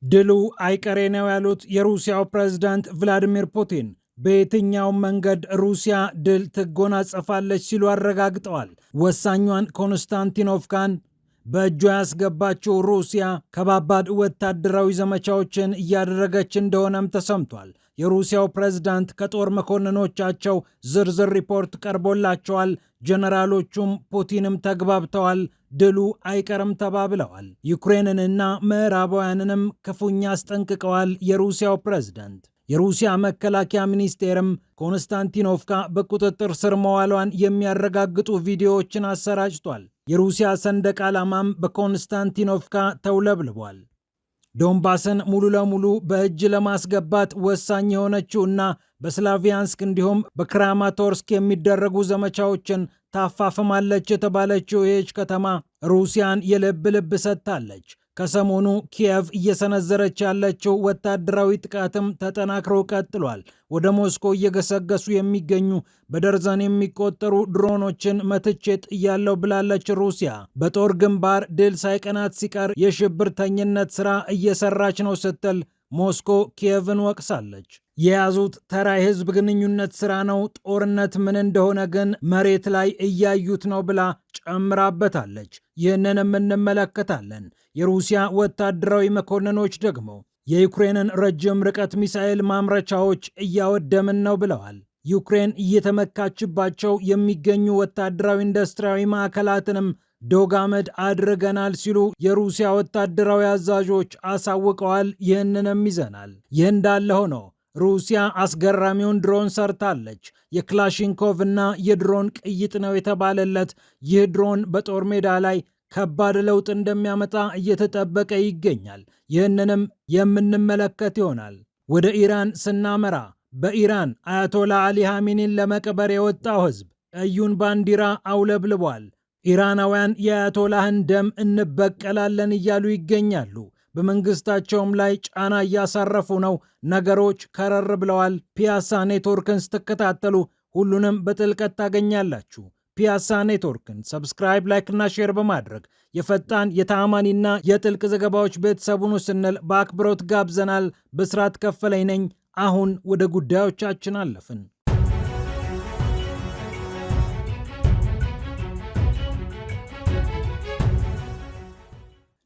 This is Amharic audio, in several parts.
ድሉ አይቀሬ ነው ያሉት የሩሲያው ፕሬዝዳንት ቭላዲሚር ፑቲን በየትኛውም መንገድ ሩሲያ ድል ትጎናጸፋለች ሲሉ አረጋግጠዋል። ወሳኟን ኮንስታንቲኖቭካን በእጇ ያስገባችው ሩሲያ ከባባድ ወታደራዊ ዘመቻዎችን እያደረገች እንደሆነም ተሰምቷል። የሩሲያው ፕሬዝዳንት ከጦር መኮንኖቻቸው ዝርዝር ሪፖርት ቀርቦላቸዋል። ጀነራሎቹም ፑቲንም ተግባብተዋል። ድሉ አይቀርም ተባብለዋል። ዩክሬንንና ምዕራባውያንንም ክፉኛ አስጠንቅቀዋል። የሩሲያው ፕሬዝዳንት የሩሲያ መከላከያ ሚኒስቴርም ኮንስታንቲኖቭካ በቁጥጥር ስር መዋሏን የሚያረጋግጡ ቪዲዮዎችን አሰራጭቷል። የሩሲያ ሰንደቅ ዓላማም በኮንስታንቲኖቭካ ተውለብልቧል። ዶንባስን ሙሉ ለሙሉ በእጅ ለማስገባት ወሳኝ የሆነችው እና በስላቪያንስክ እንዲሁም በክራማቶርስክ የሚደረጉ ዘመቻዎችን ታፋፍማለች የተባለችው ይህች ከተማ ሩሲያን የልብ ልብ ሰጥታለች። ከሰሞኑ ኪየቭ እየሰነዘረች ያለችው ወታደራዊ ጥቃትም ተጠናክሮ ቀጥሏል። ወደ ሞስኮ እየገሰገሱ የሚገኙ በደርዘን የሚቆጠሩ ድሮኖችን መትቼ ጥያለሁ ብላለች ሩሲያ። በጦር ግንባር ድል ሳይቀናት ሲቀር የሽብርተኝነት ሥራ እየሰራች ነው ስትል ሞስኮ ኪየቭን ወቅሳለች። የያዙት ተራ የህዝብ ግንኙነት ሥራ ነው፣ ጦርነት ምን እንደሆነ ግን መሬት ላይ እያዩት ነው ብላ ጨምራበታለች። ይህንንም እንመለከታለን። የሩሲያ ወታደራዊ መኮንኖች ደግሞ የዩክሬንን ረጅም ርቀት ሚሳኤል ማምረቻዎች እያወደምን ነው ብለዋል። ዩክሬን እየተመካችባቸው የሚገኙ ወታደራዊ ኢንዱስትሪያዊ ማዕከላትንም ዶግ አመድ አድርገናል ሲሉ የሩሲያ ወታደራዊ አዛዦች አሳውቀዋል። ይህንንም ይዘናል። ይህ እንዳለ ሆኖ ሩሲያ አስገራሚውን ድሮን ሰርታለች። የክላሽንኮቭ እና የድሮን ቅይጥ ነው የተባለለት ይህ ድሮን በጦር ሜዳ ላይ ከባድ ለውጥ እንደሚያመጣ እየተጠበቀ ይገኛል። ይህንንም የምንመለከት ይሆናል። ወደ ኢራን ስናመራ በኢራን አያቶላ አሊ ሐሚኒን ለመቅበር የወጣው ህዝብ ቀዩን ባንዲራ አውለብልቧል። ኢራናውያን የአያቶላህን ደም እንበቀላለን እያሉ ይገኛሉ። በመንግስታቸውም ላይ ጫና እያሳረፉ ነው። ነገሮች ከረር ብለዋል። ፒያሳ ኔትወርክን ስትከታተሉ ሁሉንም በጥልቀት ታገኛላችሁ። ፒያሳ ኔትወርክን ሰብስክራይብ፣ ላይክ እና ሼር በማድረግ የፈጣን የተአማኒና የጥልቅ ዘገባዎች ቤተሰቡን ስንል በአክብሮት ጋብዘናል። ብስራት ከፈለኝ ነኝ። አሁን ወደ ጉዳዮቻችን አለፍን።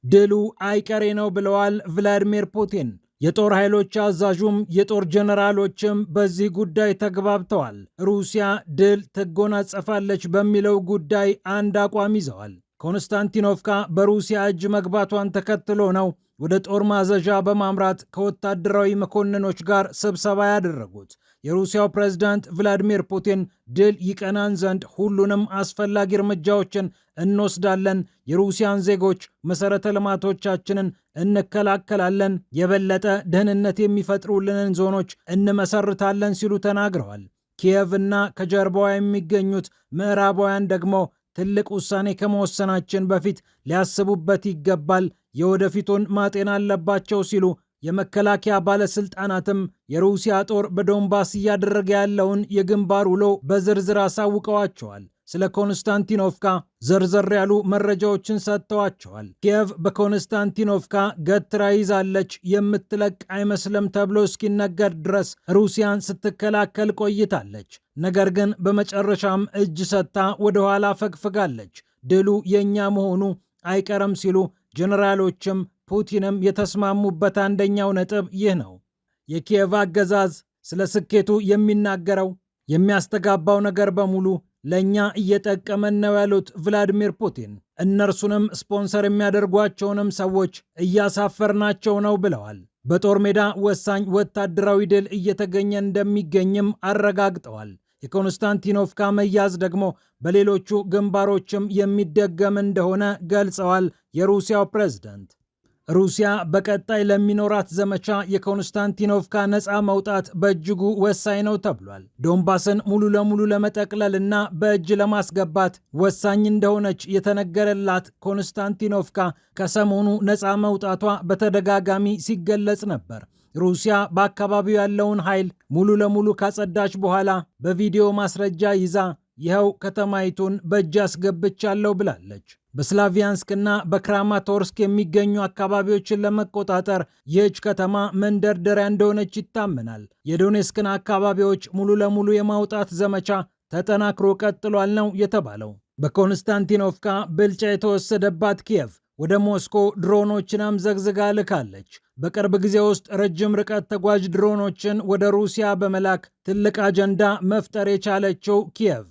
ድሉ አይቀሬ ነው ብለዋል ቭላዲሚር ፑቲን። የጦር ኃይሎች አዛዡም የጦር ጀነራሎችም በዚህ ጉዳይ ተግባብተዋል። ሩሲያ ድል ትጎናጸፋለች በሚለው ጉዳይ አንድ አቋም ይዘዋል። ኮንስታንቲኖቭካ በሩሲያ እጅ መግባቷን ተከትሎ ነው ወደ ጦር ማዘዣ በማምራት ከወታደራዊ መኮንኖች ጋር ስብሰባ ያደረጉት። የሩሲያው ፕሬዝዳንት ቭላዲሚር ፑቲን ድል ይቀናን ዘንድ ሁሉንም አስፈላጊ እርምጃዎችን እንወስዳለን፣ የሩሲያን ዜጎች መሰረተ ልማቶቻችንን እንከላከላለን፣ የበለጠ ደህንነት የሚፈጥሩልንን ዞኖች እንመሰርታለን ሲሉ ተናግረዋል። ኪየቭ እና ከጀርባዋ የሚገኙት ምዕራባውያን ደግሞ ትልቅ ውሳኔ ከመወሰናችን በፊት ሊያስቡበት ይገባል፣ የወደፊቱን ማጤን አለባቸው ሲሉ የመከላከያ ባለስልጣናትም የሩሲያ ጦር በዶንባስ እያደረገ ያለውን የግንባር ውሎ በዝርዝር አሳውቀዋቸዋል። ስለ ኮንስታንቲኖቭካ ዘርዘር ያሉ መረጃዎችን ሰጥተዋቸዋል። ኪየቭ በኮንስታንቲኖቭካ ገትራ ይዛለች፣ የምትለቅ አይመስልም ተብሎ እስኪነገር ድረስ ሩሲያን ስትከላከል ቆይታለች። ነገር ግን በመጨረሻም እጅ ሰጥታ ወደኋላ ፈግፍጋለች። ድሉ የእኛ መሆኑ አይቀርም ሲሉ ጀነራሎችም ፑቲንም የተስማሙበት አንደኛው ነጥብ ይህ ነው። የኪየቭ አገዛዝ ስለ ስኬቱ የሚናገረው የሚያስተጋባው ነገር በሙሉ ለእኛ እየጠቀመን ነው ያሉት ቭላዲሚር ፑቲን እነርሱንም ስፖንሰር የሚያደርጓቸውንም ሰዎች እያሳፈርናቸው ነው ብለዋል። በጦር ሜዳ ወሳኝ ወታደራዊ ድል እየተገኘ እንደሚገኝም አረጋግጠዋል። የኮንስታንቲኖቭካ መያዝ ደግሞ በሌሎቹ ግንባሮችም የሚደገም እንደሆነ ገልጸዋል። የሩሲያው ፕሬዝዳንት ሩሲያ በቀጣይ ለሚኖራት ዘመቻ የኮንስታንቲኖቭካ ነፃ መውጣት በእጅጉ ወሳኝ ነው ተብሏል። ዶንባስን ሙሉ ለሙሉ ለመጠቅለል እና በእጅ ለማስገባት ወሳኝ እንደሆነች የተነገረላት ኮንስታንቲኖቭካ ከሰሞኑ ነፃ መውጣቷ በተደጋጋሚ ሲገለጽ ነበር። ሩሲያ በአካባቢው ያለውን ኃይል ሙሉ ለሙሉ ካጸዳች በኋላ በቪዲዮ ማስረጃ ይዛ ይኸው ከተማይቱን በእጅ አስገብቻለሁ ብላለች። በስላቪያንስክና በክራማቶርስክ የሚገኙ አካባቢዎችን ለመቆጣጠር ይህች ከተማ መንደርደሪያ እንደሆነች ይታመናል። የዶኔስክን አካባቢዎች ሙሉ ለሙሉ የማውጣት ዘመቻ ተጠናክሮ ቀጥሏል ነው የተባለው። በኮንስታንቲኖቭካ ብልጫ የተወሰደባት ኪየቭ ወደ ሞስኮ ድሮኖችን አምዘግዝጋ ልካለች። በቅርብ ጊዜ ውስጥ ረጅም ርቀት ተጓዥ ድሮኖችን ወደ ሩሲያ በመላክ ትልቅ አጀንዳ መፍጠር የቻለችው ኪየቭ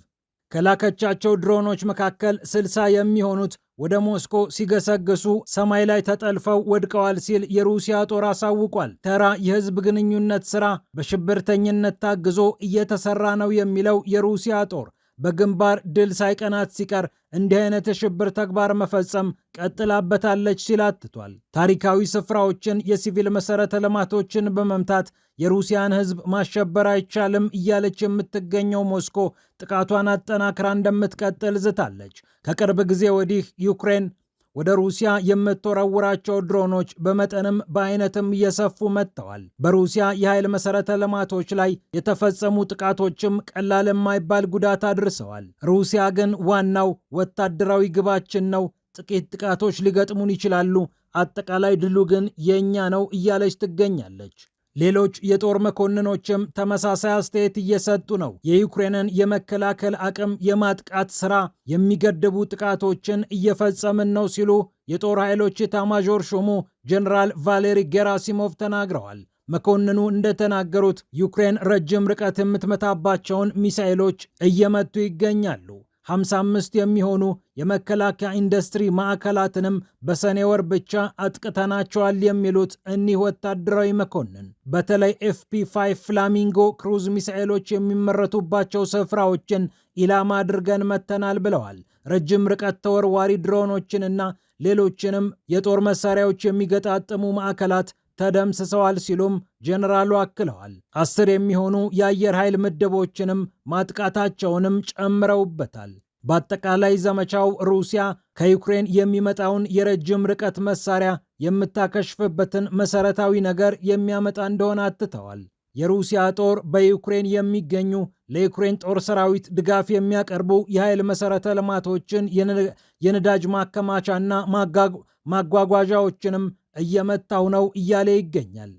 ከላከቻቸው ድሮኖች መካከል 60 የሚሆኑት ወደ ሞስኮ ሲገሰግሱ ሰማይ ላይ ተጠልፈው ወድቀዋል ሲል የሩሲያ ጦር አሳውቋል። ተራ የህዝብ ግንኙነት ሥራ በሽብርተኝነት ታግዞ እየተሰራ ነው የሚለው የሩሲያ ጦር በግንባር ድል ሳይቀናት ሲቀር እንዲህ አይነት የሽብር ተግባር መፈጸም ቀጥላበታለች ሲል አትቷል። ታሪካዊ ስፍራዎችን፣ የሲቪል መሰረተ ልማቶችን በመምታት የሩሲያን ህዝብ ማሸበር አይቻልም እያለች የምትገኘው ሞስኮ ጥቃቷን አጠናክራ እንደምትቀጥል ዝታለች። ከቅርብ ጊዜ ወዲህ ዩክሬን ወደ ሩሲያ የምትወረውራቸው ድሮኖች በመጠንም በአይነትም እየሰፉ መጥተዋል። በሩሲያ የኃይል መሰረተ ልማቶች ላይ የተፈጸሙ ጥቃቶችም ቀላል የማይባል ጉዳት አድርሰዋል። ሩሲያ ግን ዋናው ወታደራዊ ግባችን ነው፣ ጥቂት ጥቃቶች ሊገጥሙን ይችላሉ፣ አጠቃላይ ድሉ ግን የእኛ ነው እያለች ትገኛለች። ሌሎች የጦር መኮንኖችም ተመሳሳይ አስተያየት እየሰጡ ነው። የዩክሬንን የመከላከል አቅም የማጥቃት ሥራ የሚገድቡ ጥቃቶችን እየፈጸምን ነው ሲሉ የጦር ኃይሎች ኤታማዦር ሹሙ ጀነራል ቫሌሪ ጌራሲሞቭ ተናግረዋል። መኮንኑ እንደተናገሩት ዩክሬን ረጅም ርቀት የምትመታባቸውን ሚሳኤሎች እየመቱ ይገኛሉ። 55 የሚሆኑ የመከላከያ ኢንዱስትሪ ማዕከላትንም በሰኔ ወር ብቻ አጥቅተናቸዋል የሚሉት እኒህ ወታደራዊ መኮንን በተለይ ኤፍፒ5 ፍላሚንጎ ክሩዝ ሚሳኤሎች የሚመረቱባቸው ስፍራዎችን ኢላማ አድርገን መተናል ብለዋል። ረጅም ርቀት ተወርዋሪ ድሮኖችንና ሌሎችንም የጦር መሳሪያዎች የሚገጣጥሙ ማዕከላት ተደምስሰዋል ሲሉም ጀነራሉ አክለዋል። 10 የሚሆኑ የአየር ኃይል ምድቦችንም ማጥቃታቸውንም ጨምረውበታል። በአጠቃላይ ዘመቻው ሩሲያ ከዩክሬን የሚመጣውን የረጅም ርቀት መሳሪያ የምታከሽፍበትን መሰረታዊ ነገር የሚያመጣ እንደሆነ አትተዋል። የሩሲያ ጦር በዩክሬን የሚገኙ ለዩክሬን ጦር ሰራዊት ድጋፍ የሚያቀርቡ የኃይል መሰረተ ልማቶችን፣ የነዳጅ ማከማቻና ማጓጓዣዎችንም እየመታው ነው እያለ ይገኛል።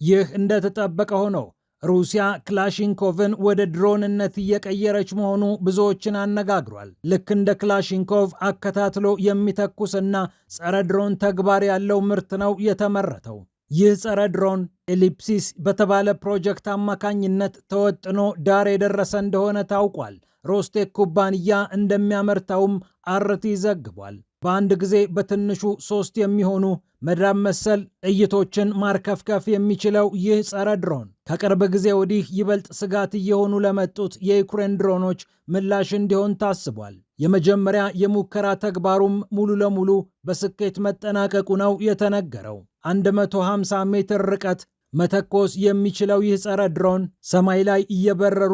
ይህ እንደተጠበቀ ሆኖ ሩሲያ ክላሽንኮቭን ወደ ድሮንነት እየቀየረች መሆኑ ብዙዎችን አነጋግሯል። ልክ እንደ ክላሽንኮቭ አከታትሎ የሚተኩስና ጸረ ድሮን ተግባር ያለው ምርት ነው የተመረተው። ይህ ጸረ ድሮን ኤሊፕሲስ በተባለ ፕሮጀክት አማካኝነት ተወጥኖ ዳር የደረሰ እንደሆነ ታውቋል። ሮስቴክ ኩባንያ እንደሚያመርተውም አርቲ ዘግቧል። በአንድ ጊዜ በትንሹ 3 የሚሆኑ መዳብ መሰል ጥይቶችን ማርከፍከፍ የሚችለው ይህ ጸረ ድሮን ከቅርብ ጊዜ ወዲህ ይበልጥ ስጋት እየሆኑ ለመጡት የዩክሬን ድሮኖች ምላሽ እንዲሆን ታስቧል። የመጀመሪያ የሙከራ ተግባሩም ሙሉ ለሙሉ በስኬት መጠናቀቁ ነው የተነገረው። 150 ሜትር ርቀት መተኮስ የሚችለው ይህ ጸረ ድሮን ሰማይ ላይ እየበረሩ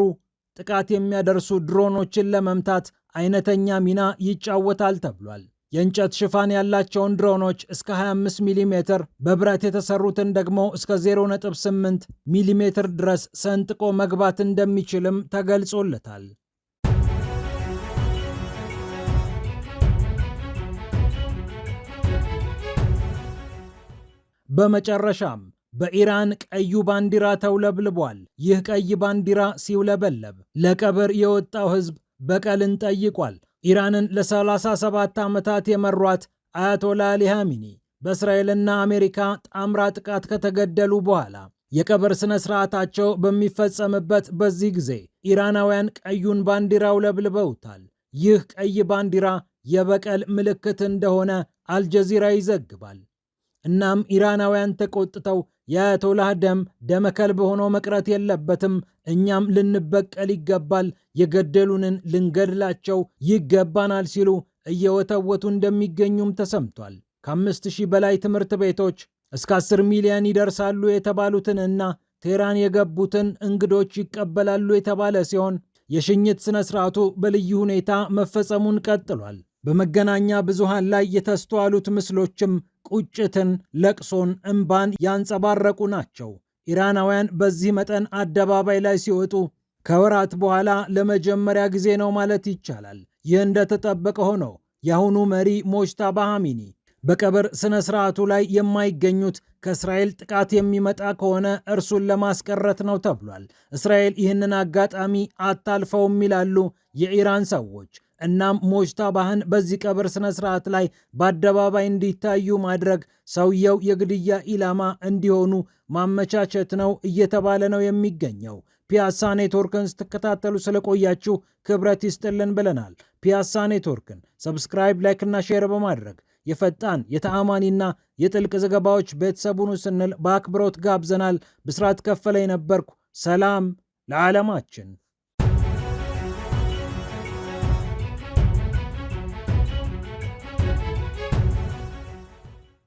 ጥቃት የሚያደርሱ ድሮኖችን ለመምታት አይነተኛ ሚና ይጫወታል ተብሏል። የእንጨት ሽፋን ያላቸውን ድሮኖች እስከ 25 ሚሜ፣ በብረት የተሰሩትን ደግሞ እስከ 0.8 ሚሜ ድረስ ሰንጥቆ መግባት እንደሚችልም ተገልጾለታል። በመጨረሻም በኢራን ቀዩ ባንዲራ ተውለብልቧል። ይህ ቀይ ባንዲራ ሲውለበለብ ለቀብር የወጣው ሕዝብ በቀልን ጠይቋል። ኢራንን ለ37 ዓመታት የመሯት አያቶላ አሊ ኻሜኒ በእስራኤልና አሜሪካ ጣምራ ጥቃት ከተገደሉ በኋላ የቀብር ስነ ስርዓታቸው በሚፈጸምበት በዚህ ጊዜ ኢራናውያን ቀዩን ባንዲራ አውለብልበውታል። ይህ ቀይ ባንዲራ የበቀል ምልክት እንደሆነ አልጀዚራ ይዘግባል። እናም ኢራናውያን ተቆጥተው የአያቶላህ ደም ደመከልብ ሆኖ መቅረት የለበትም፣ እኛም ልንበቀል ይገባል፣ የገደሉንን ልንገድላቸው ይገባናል ሲሉ እየወተወቱ እንደሚገኙም ተሰምቷል። ከ5000 በላይ ትምህርት ቤቶች እስከ 10 ሚሊዮን ይደርሳሉ የተባሉትን እና ቴህራን የገቡትን እንግዶች ይቀበላሉ የተባለ ሲሆን የሽኝት ስነ ስርዓቱ በልዩ ሁኔታ መፈጸሙን ቀጥሏል። በመገናኛ ብዙሃን ላይ የተስተዋሉት ምስሎችም ቁጭትን፣ ለቅሶን፣ እንባን ያንጸባረቁ ናቸው። ኢራናውያን በዚህ መጠን አደባባይ ላይ ሲወጡ ከወራት በኋላ ለመጀመሪያ ጊዜ ነው ማለት ይቻላል። ይህ እንደተጠበቀ ሆኖ የአሁኑ መሪ ሞጅታባ ኻሜኒ በቀብር ስነ ስርዓቱ ላይ የማይገኙት ከእስራኤል ጥቃት የሚመጣ ከሆነ እርሱን ለማስቀረት ነው ተብሏል። እስራኤል ይህንን አጋጣሚ አታልፈውም ይላሉ የኢራን ሰዎች። እናም ሞጅታባህን በዚህ ቀብር ስነ ስርዓት ላይ በአደባባይ እንዲታዩ ማድረግ ሰውየው የግድያ ኢላማ እንዲሆኑ ማመቻቸት ነው እየተባለ ነው የሚገኘው። ፒያሳ ኔትወርክን ስትከታተሉ ስለቆያችሁ ክብረት ይስጥልን ብለናል። ፒያሳ ኔትወርክን ሰብስክራይብ፣ ላይክ እና ሼር በማድረግ የፈጣን የተአማኒና የጥልቅ ዘገባዎች ቤተሰቡን ስንል በአክብሮት ጋብዘናል። ብስራት ከፈለ የነበርኩ። ሰላም ለዓለማችን።